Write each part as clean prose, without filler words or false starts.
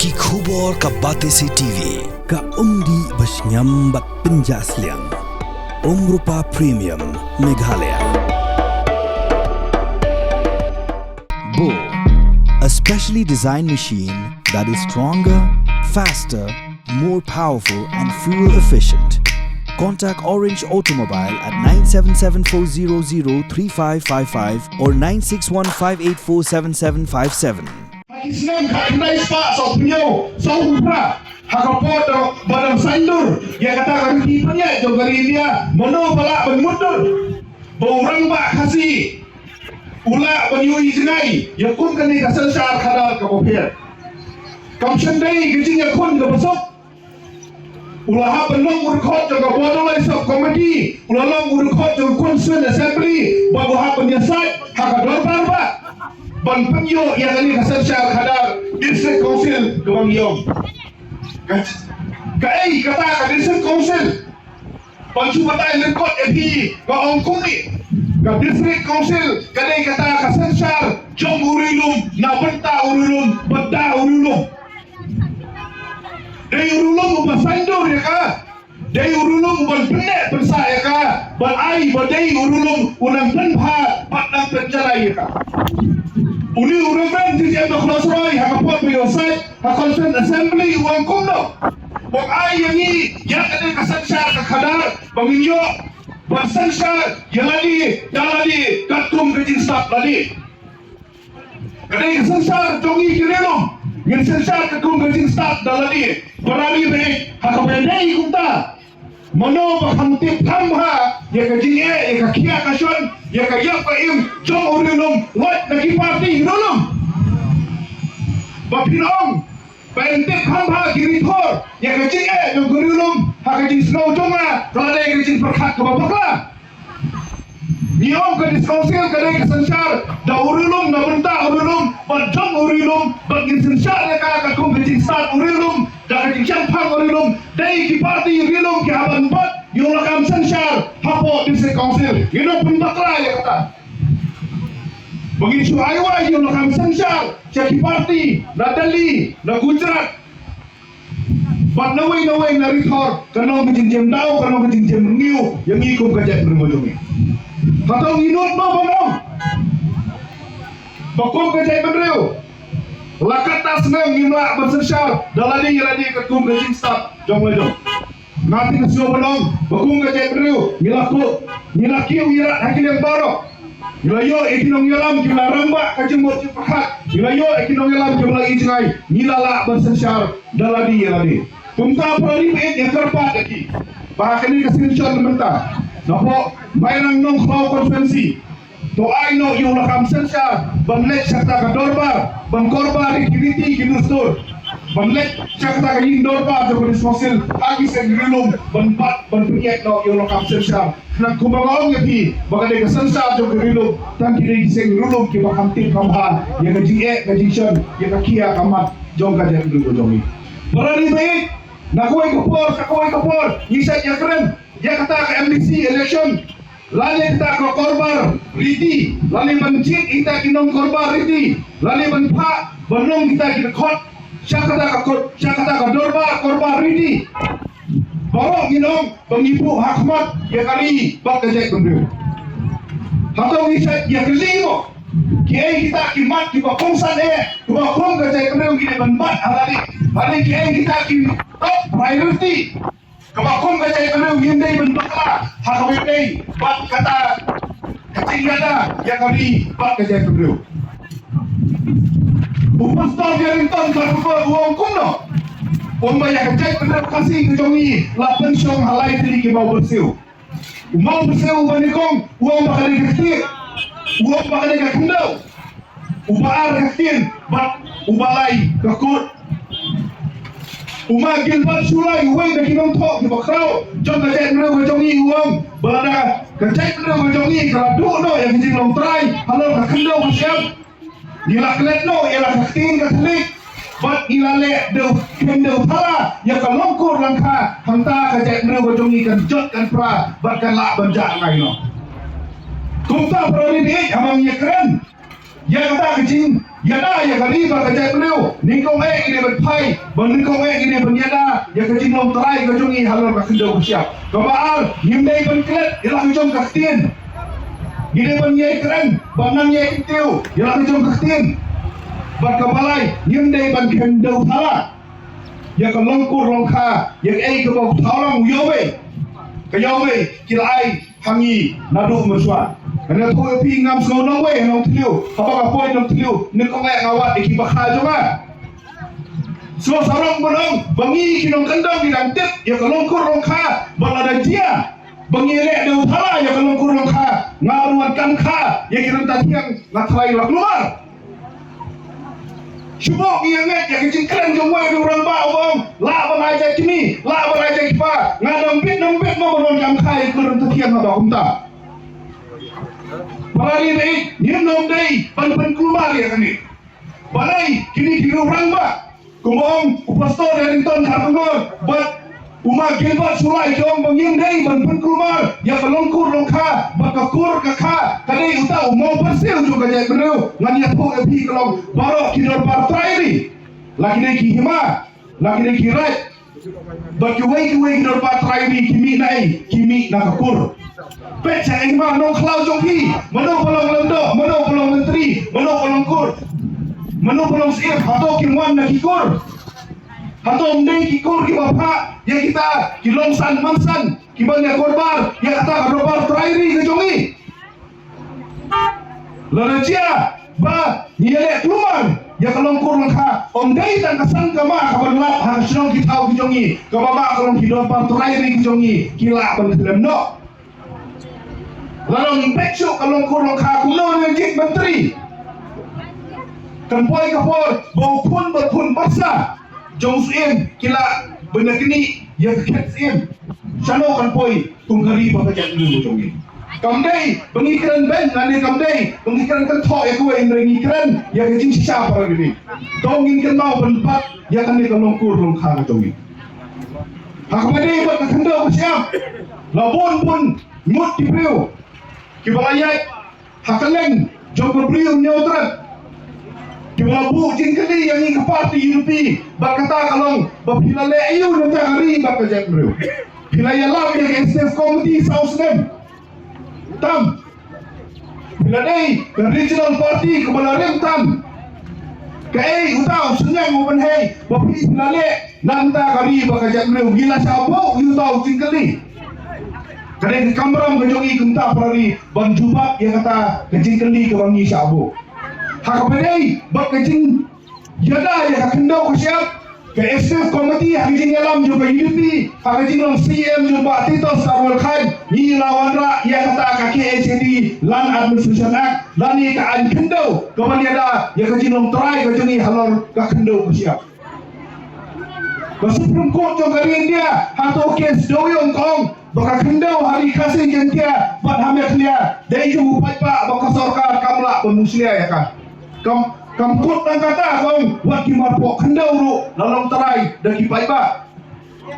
Ki khubor ka Batesi TV. Ka umdi basnyambak penjaslian. Rupa Premium Meghalaya. Bo, a specially designed machine that is stronger, faster, more powerful and fuel efficient. Contact Orange Automobile at 977-400-3555 or 961-584-7757. Islam kaknai spa so punya so upra hakapot badam sandur ya kata kami punya jogari dia mono bala bermudur borang ba kasi ula banyui jenai ya kun kani kasal syar khadar ka bopir kam chandai gijing ya kun ga besok ula ha belong urkhot jaga bodolai sub committee ula long urkhot jaga constituent assembly babu ha penyesat hakador barba ban penyo yang ini kasar syar khadar district council kawang yom kai kata ka district council ban sumatai lekot MP ka ongkuni ka district council kadai kata kasar syar jom urilum na benta urilum benda urilum dai urilum ubasandur ya ka dai urilum ban benek bersa ya ka ban ai badai urilum unang penpa patang penjalai ya ka Uli urusan di jam Khosroy hakapot biosai hakonsen assembly uang kuno. Bang ai yang ini yang ada kasansar khadar banginyo basansar yang lagi daladi katum kejing staf lagi. Kadai kasansar tongi kirelum yang sansar katum kejing staf daladi. Berani baik hakapendai kumta. Mano bakhamtip thamha ya kajing ya kakia kason ya kayak paim jom urilum wat nagi parti urilum bapinong paintip thamha girithor ya kajing jom urilum hakajing snow jonga rada kajing perkhat kabakla niom ka diskonsil kadai kasansar da urilum na benta urilum bat jom urilum bagin sansar ya ka kum kajing start urilum da kajing champang urilum dai ki parti urilum ki aban bat yung lakam sansar hapo district council yun pun bakla ya kata begitu aywa yung lakam sansar caki parti na Delhi na Gujarat bat naway na rithor kanong kajing daw kanong kajing new yang ikum kajak bermojong hatong inut mo banong bakom kajak berrew lakat tas nang imla bersansar daladi ketum kajing staf jong nanti kesio belum bakung ke cekriu ngilakiu irat hakil yang baru ngilayo ikinong ngilam jumlah rambak kajemut cipahat ngilayo ikinong ngilam jumlah ijngai ngilala bersansar daladi kumta pralipit yang kerpat lagi bahkan ini kesinsyar mentah napo mainang nong klau konvensi to aino yung lakam sansar banlek serta kadorbar bankorbar ikiriti kinustur banlek cakta kayin dorba do responsil agi sengrilum banpat banpunyek no yo lokam sensar nang kumangaong yapi bagade ka sensar do grilum tan kiri sengrilum ki bakamti kamha ya gaji syon ya kia kamat jong ka jan do jongi barani baik nakoy kapor nisat ya keren ya kata ka MDC election lali kita ke korbar riti lali mencit kita kinong korbar riti lali menpa benung kita kot Syakata ka dorba korba ridi borong inong pengipu hakmat ya kali bak kajek bendeu hatong isa ya kelimo kiai kita kimat ki bakongsan bakong kajek bendeu gini banbat hari kiai kita ki top priority kabakong kajek bendeu yindai benbakla hakawindai bak kata kecingada ya kali bak kajek bendeu Upastor Jarinton terkumpul uang kuno. Umpaya kecek benar kasih kejongi lapan syong halai tadi ke mau bersiu. Mau bersiu wanikong uang bakal dikasih, uang bakal dikasih. Ubar kasih, bat ubalai kekut. Umagil bat sulai uang bagi nontok di bakrau. Jom kecek benar kejongi uang berada kecek benar kejongi kalau dulu yang kecil long try halo kekendau siap. Nila kelet no ialah kaktin katolik bat ilale de kende pala ya kalongkur langka hanta kajak mreu bojongi kan jot kan pra bat kan la banja ngai no kumta prodi amang ya keren ya kata kecing Yada ya kali ba kajai beliau ni kong ini berpai bang ni kong ini benyada ya kajing long terai kajungi halal ka kendau siap kabaal nyimdai ban klet ilah kajong kaktin gini ban nyai keren banang nyai kitiu ilah kajong kaktin ban kabalai nyimdai ban kendau thala ya ka longkur longkha ya ai ka bau thalang yowe kilai hangi nadu meswa Kena tu pi ngam sengonong we nong tliu. Apa apa nong tliu ni kong ngawat iki bakha joma. So sarong bonong bangi kinong kendang di tip ya kalongkur rongkha balada dia. Bangi le de utara ya kalongkur rongkha ngaruan kan kha ya kiran tatiang ngatrai lak luar. Syubok nget ya kecing keren jomwe di urang ba obong. La ban aja kini, la ban aja kipa. Ngadong bit mo bonon jam khai kiran tatiang ngaba kumta. Parari baik, nyem day, pan keluar ya kini. Balai kini kira orang ba, kumong upastor dari ton harungor, bat umah gilbat sulai jom bangim day, pan keluar, ya kalongkur longkha, bakakur kakha, kadai utau mau persil juga jai beru, ngani atho epi kalong barok kidor partai ni, lagi day kihima, lagi day kirat, bakuai kidor partai ni kimi nakakur. Pecah ingmah nong klau jongki, mano pelong lendo, mano pelong menteri, mano pelong kur, mano pelong siap, hato kimwan na kikur, hato mdeng kikur ki bapa, ya kita kilongsan mansan, kibanya korbar, ya kata korbar terairi ke jongi, laraja, ba, nyelek keluar, ya kalongkur langka, omdei dan kesan kama kabarlap hasilong kitau ke jongi, kababa kalong kidopar terairi ke jongi, kila pengelem no. Lalu impeksu kalau kurang kakulo yang jik menteri kan poi kapor baupun berpun basa jong suim kila benda kini ya ket sim sano kan poi tungkari bakajat dulu jongi kamdai pengikiran ben nani kamdai pengikiran kan thok ya kuwe pengikiran ya kecing sisa para gini dongin kan mau penpat ya kan ni kalau kurang kha jongi hakmade buat kendau siap labon pun mut dipriu kibalayat hakaleng jom berbeliau nyautrat kibabu jingkeli yang ini ke parti UDP berkata kalau berpilale ayu nanti hari berkajat beliau pilaya lam yang SF Committee South Sudan tam piladei ke regional party kebala rentan ke utau senyang open hey berpilale nanti hari berkajat beliau gila siapa utau jingkeli kadang ke kamram kejongi kenta perari bang jubab yang kata kecing keli ke bangi syabu hak pedai bak kecing yada ya kendau ke siap ke SF Committee hak kecing alam juga UDP hak kecing long CM juga Tito Sarwal Khan ni lawan rak yang kata kaki ACD Land Administration Act dan ni kaan kendau ke bang yada ya kecing long try kejongi halor ke kendau ke siap ke Supreme Court jom karian dia hato kes doyong kong baka kendau hari kasih jentia buat hamil dia dari jumpa pak baka sorkar kamla pemuslia ya kan kam kut dan kata kong buat kimar pok kendau ru lalong terai daki pak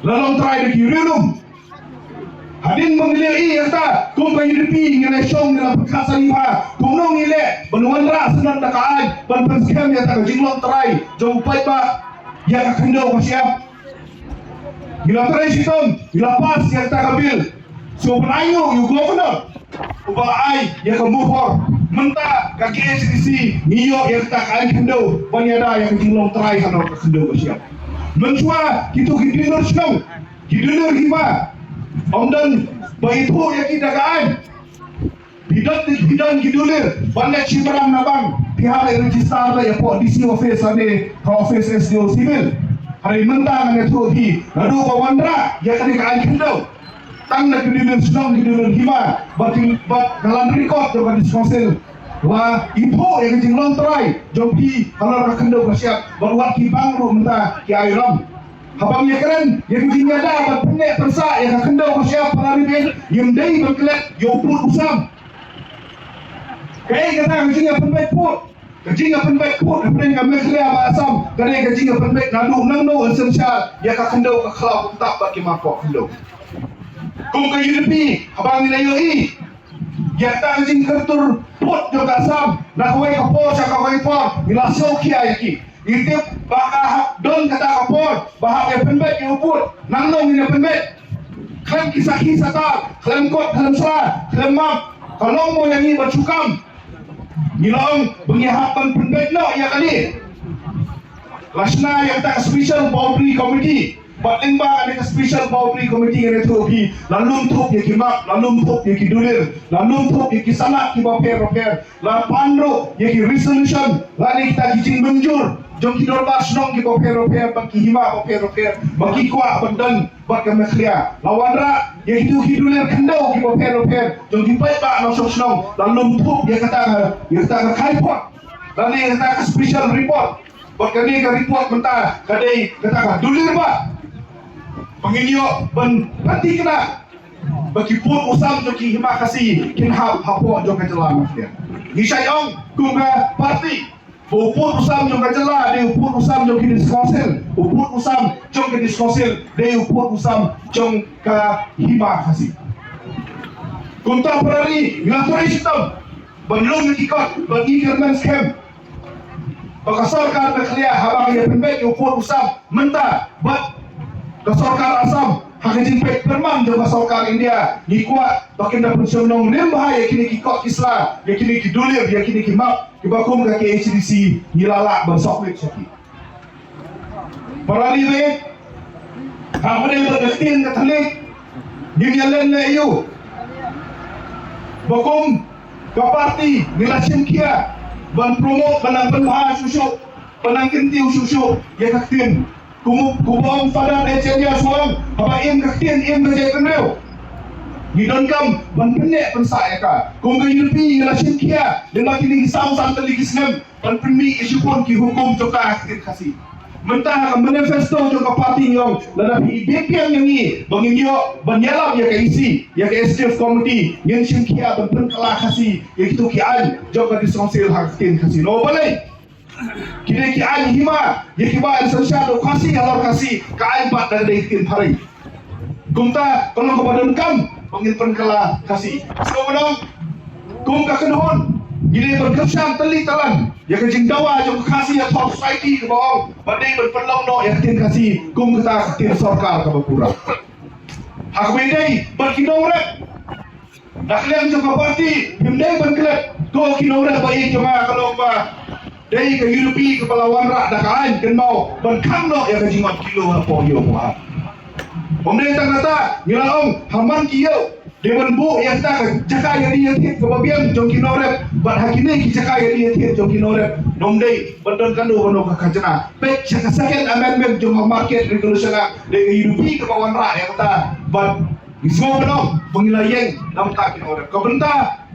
lalong terai daki rilum hadin mengilir ya kata kong kayu depi ngene syong ngene perkasa liha kong nong ngile benuan ra senang dakaan ban penskam ya tak jinglong terai jumpa pak ya kendau siap bila terai sitom, bila pas yang tak ambil so penayu, you governor ubah ai, yang kemuhor mentah kaki HDC niyo yang tak kain kendau panyada yang jinglong terai kanor kendau siap mensua kita kidinur senang kidinur hima omdan baitu yang kita kain bidang kidulir banyak cimaran nabang pihak register ya po DC office ade office SDO civil hari mentang ne tuhi lalu bawandra ya kali kaan kendau tang na kidulun senang kidulun hima bating bat kalan record to di council wa ipo yang jinglong terai jompi kalau ra kendau siap berwat ki bangru mentah ki airam habang ya keren yang jinyada bat penek persa yang kendau siap parari ben yang dei berkelet yo put usam kata kajing penbaik put kajing penbaik put apren kami clear ba asam kare kajing penbaik nadu nang no essential ya ka kendau ka khalau tak bagi mapok kendau kung kayo depi habang nila yo ya ta kajing kertur put juga sam na kawai kapor sa kawai por nilaso kia yaki itip baka don kata kapor bahak ya penbet ya uput nangnong ini penbet klan kisah-kisah tak klan kot klan sah klan map kalau mau yang ini bercukam nilaong bengihapan penbet no ya kali lasna yang tak special boundary committee Batin ba ada special boundary committee yang itu ki lalu untuk ya kimak lalu untuk ya kidulir lalu untuk ya kisanak ki baper la pandro ya ki resolution lani kita kijing menjur jom ki dorba snong ki baper bagi hima baper bagi kuat bendan bak kemeklia lawanra ya itu kidulir kendau ki baper jom ki pai ba no snong lalu untuk ya kata kaipot lani kata special report bak kani ka report mentah kadai kata dulir ba penginyo ben nanti kena bagi pun usam joki hima kasih kin hapo jong kajela dia ni sayong kunga parti pun usam jong kajela de pun usam jong kini konsil pun usam jong kini konsil de pun usam jong ka hima kasih kunta perari ngatori sistem benlong ikot bagi government scam baka sarkar berkelia habang ya pembek pun usam mentah buat Sarkar Asam hakijin pek perman juga sarkar India ni kuat bakin dah pensionong nem bahaya kini kikok kisla ya kini kidulir ya kini kimap kibakum ka HDC nilala bersoklik soki parali we hamne bergestin ka thalik dinyalen na iyo bakum ka parti nilasim kia ban promote banang penha susu panang kentiu susu ya kaktin kubong fadan ecenya suang apa im kaktian im kerja keneu gidon kam ban penek pensa eka kung ga yupi la shinkia dengan kini sam sam tali kisnem ban penmi isu pun ki hukum joka aktif kasih mentah manifesto joka parti nyong lada BPM yang ni bangingyo banyalam ya ke isi ya ke SDF committee yang shinkia ban penkala kasih ya gitu ki an joka disonsil haktin kasih no balai kini ki an hima ya ki ba al-sansyad kasih alor kasih ka an bat dari tin hari kumta kalau kepada kam pangin penkala kasih so menong kum ka kenhon gini berkesam teli talan ya ke jingdawa jong kasih ya top society ke bawah badai berpenlong no ya tin kasih kum kita tin sarkar ka bapura hak bedai berkinong rek naklian jong parti bimdai berkelet ko kinong rek baik jong kalau ba dari ke Europe kepala wanrak dah kain kan mau berkam no ya kajingot kilo apa yo muat pemerintah kata ngilaong haman kiyo dewan bu yang tak jaka yang dia tiap kebabian jong kinorep bat hakine ki jaka yang dia tiap jong kinorep nomdei bandon kandu kono kajana pek jaka second amendment jong market regulation dari Europe kepala wanrak yang kata bat semua benom pengilayeng nam tak kinorep kebentar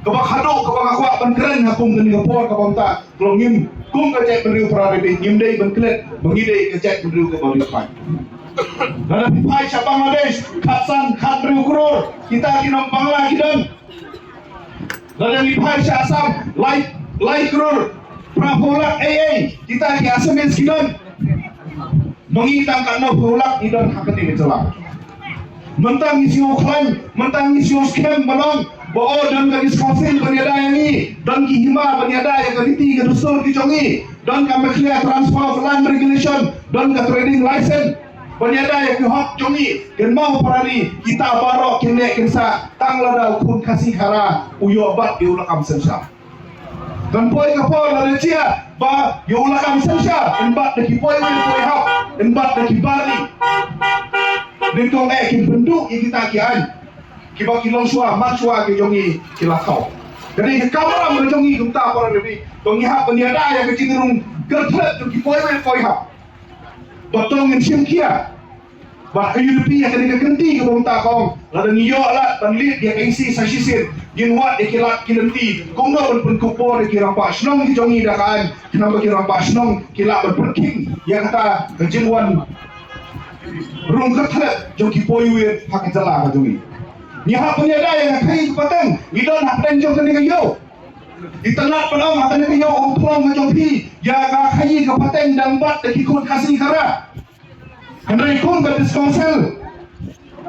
kabak hadok kabak aku akan keren hakum gani kapor kabak tak kalau ngim kum kecek beriu perarabi ngimdei bengklet mengidei kecek beriu ke bawah depan dalam pipai Sabang Malaysia katsan kat beriu kurur kita kinong bangla kidan dalam pipai Asam lai kurur prapolak AA kita ki asamin kidan mengitang kano polak idan hakati mencelang mentang isi uklan mentang isi scam menong Bo dan gadis konsil berniaga yang ini dan ki hima berniaga yang kaliti ke dusur ki congi dan kami clear transfer of land regulation dan ke trading license berniaga yang ki hok congi dan mau parani kita barok kene kensa tang lada ukun kasih hara uyo bat di ulakam sensa dan poi kapol lada cia ba yo ulakam sensa dan bat de ki poi hap dan bat de ki bali dan kong kin bentuk yang kita kian kiba kilong suah mat suah ke jongi kilakau jadi ke kamera me jongi kumta para lebih jongi hap peniada yang kecenderung gertlet tu kipoi hap batong sim kia bah Europe yang kena kenti ke kumta kong lada niyo la tanlit yang isi sasisin ginwat de kilat kilenti kumno pun kupor de kirampa snong ki jongi dakan kenapa kirampa snong kilat berperking yang kata kejengwan rung gertlet jongi poi we hak jala ka jongi ni hak peniada yang kai pateng idon hak dan jong kene kayo di tengah pelong hak kene kayo umplong ngajong pi ya ka kai ka pateng dan bat de kikun kasih kara henry kun ka diskonsel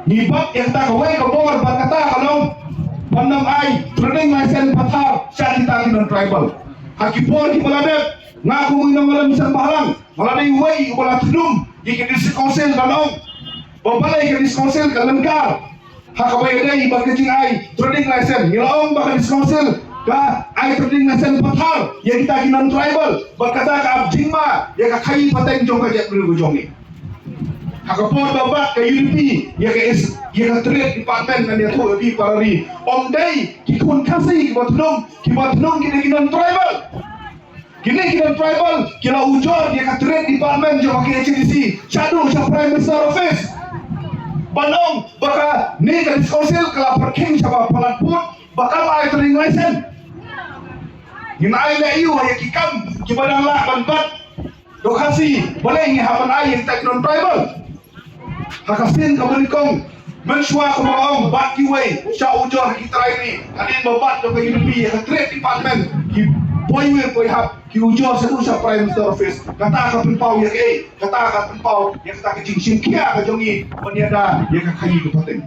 ni bat yang tak kawai ka bor bat kata kalong Pandang ai training license pathar sya kita non tribal. Hakipor ki maladep ngaku minang malam misal bahalang maladai wei ubala tudum ikan di konsel banong babalai ikan di konsel kalengkar hakabai dai bakacing ai training license nilaong bakal di konsel ka ai training license pathar ya kita non tribal berkata ka abjingma ya ka kai pateng jong ka jet bulu jongi hakapor babak ke UDP ya ka trade department kan dia tu di parari om dai ki kun kasih ki batnong ki non tribal kini kita tribal kila ujor dia ka trade department jo pakai HDC shadow sa prime minister office banong baka ni ka council kala parking sa palatput baka ay training license ginay na iyo ay kikam kibadang la banbat dokasi boleh ni hapan ay yang tak non tribal hakasin kamulikong mensua kumawang baki way sa ujor kita ini hadin babat do ka UDP ka trade department Poiwer poi hap ki ujor sa sa prime minister office kata ka penpau ya kata ka penpau ya kata ka jingsim kia ka jongi paniada ya ka kayi ko paten